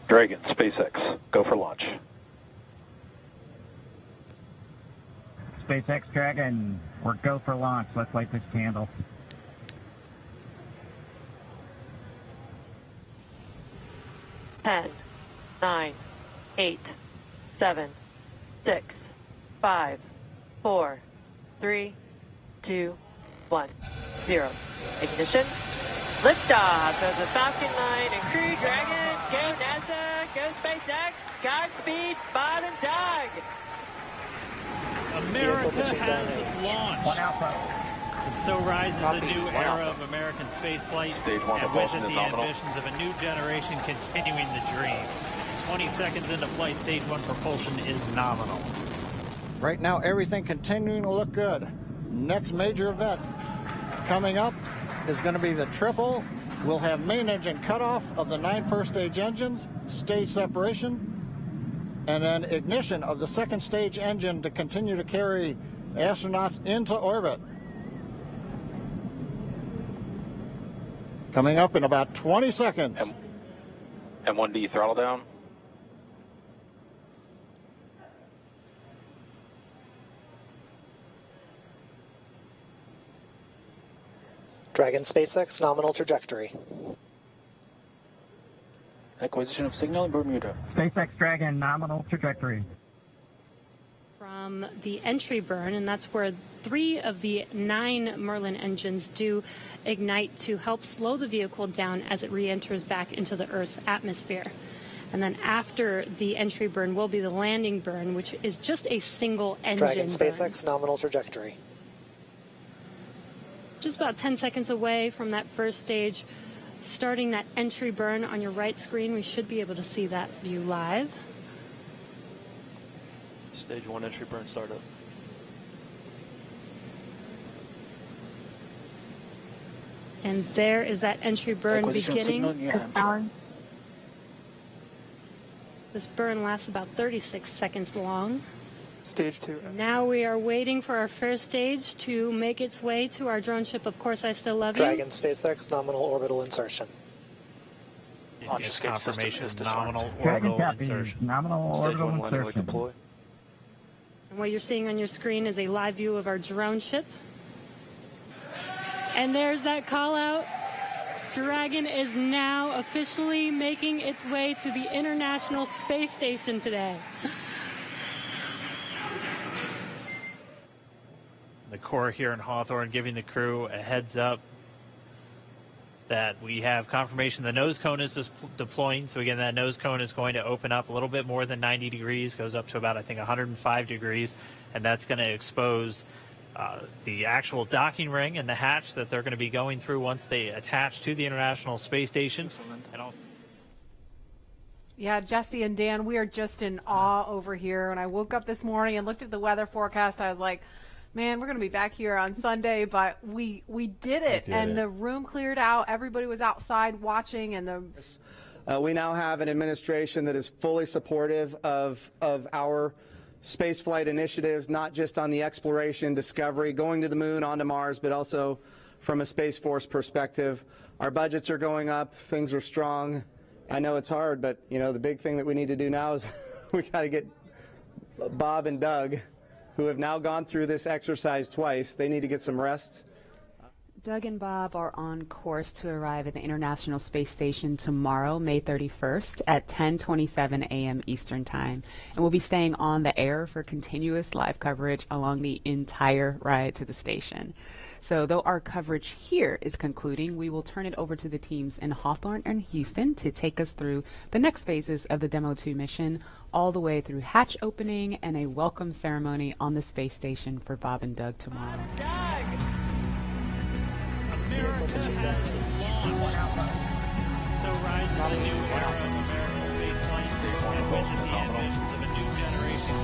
Dragon, SpaceX, go for launch. SpaceX Dragon, we're go for launch. Let's light this candle. Ten, 9, 8, 7, 6, 5, 4, 3, 2, 1, 0. Ignition. Liftoff of the Falcon 9 and Crew Dragon. Go NASA, go SpaceX. Godspeed, Bob and Doug. America has launched. One Alpha. And so rises a new era of American spaceflight, and with it the ambitions of a new generation continuing the dream. 20 seconds into flight, stage 1 propulsion is nominal. Right now, everything continuing to look good. Next major event coming up is going to be the triple. We'll have main engine cutoff of the 9 first stage engines, stage separation, and then ignition of the second stage engine to continue to carry astronauts into orbit. Coming up in about 20 seconds. M1D throttle down. Dragon SpaceX nominal trajectory. Acquisition of signal in Bermuda. SpaceX Dragon, nominal trajectory. From the entry burn, and that's where 3 of the 9 Merlin engines do ignite to help slow the vehicle down as it re-enters back into the Earth's atmosphere. And then after the entry burn will be the landing burn, which is just a single engine Dragon SpaceX burn. nominal trajectory. Just about 10 seconds away from that first stage. Starting that entry burn on your right screen, we should be able to see that view live. Stage 1 entry burn startup. And there is that entry burn beginning. This burn lasts about 36 seconds long. Stage 2. Now we are waiting for our first stage to make its way to our drone ship. Of course, I Still Love You. Dragon SpaceX nominal orbital insertion. Launch escape Confirmation, system is nominal Dragon orbital copy, insertion. nominal Stage orbital 1 landing light insertion. deploy. And what you're seeing on your screen is a live view of our drone ship. And there's that call out. Dragon is now officially making its way to the International Space Station today. The Corps here in Hawthorne giving the crew a heads up that we have confirmation the nose cone is deploying. So again, that nose cone is going to open up a little bit more than 90 degrees, goes up to about, I think, 105 degrees, and that's going to expose the actual docking ring and the hatch that they're going to be going through once they attach to the International Space Station. And also, yeah, Jesse and Dan, we are just in awe over here. When I woke up this morning and looked at the weather forecast, I was like, man, we're going to be back here on Sunday, but we did it. The room cleared out. Everybody was outside watching, and we now have an administration that is fully supportive of our spaceflight initiatives, not just on the exploration, discovery, going to the moon, onto Mars, but also from a Space Force perspective. Our budgets are going up. Things are strong. I know it's hard, but you know the big thing that we need to do now is we got to get Bob and Doug, who have now gone through this exercise twice. They need to get some rest. Doug and Bob are on course to arrive at the International Space Station tomorrow, May 31st at 10:27 a.m. Eastern Time. And we'll be staying on the air for continuous live coverage along the entire ride to the station. So though our coverage here is concluding, we will turn it over to the teams in Hawthorne and Houston to take us through the next phases of the Demo 2 mission, all the way through hatch opening and a welcome ceremony on the space station for Bob and Doug tomorrow. America has launched. So rises a new era of American spaceflight, and with it the ambitions of a new generation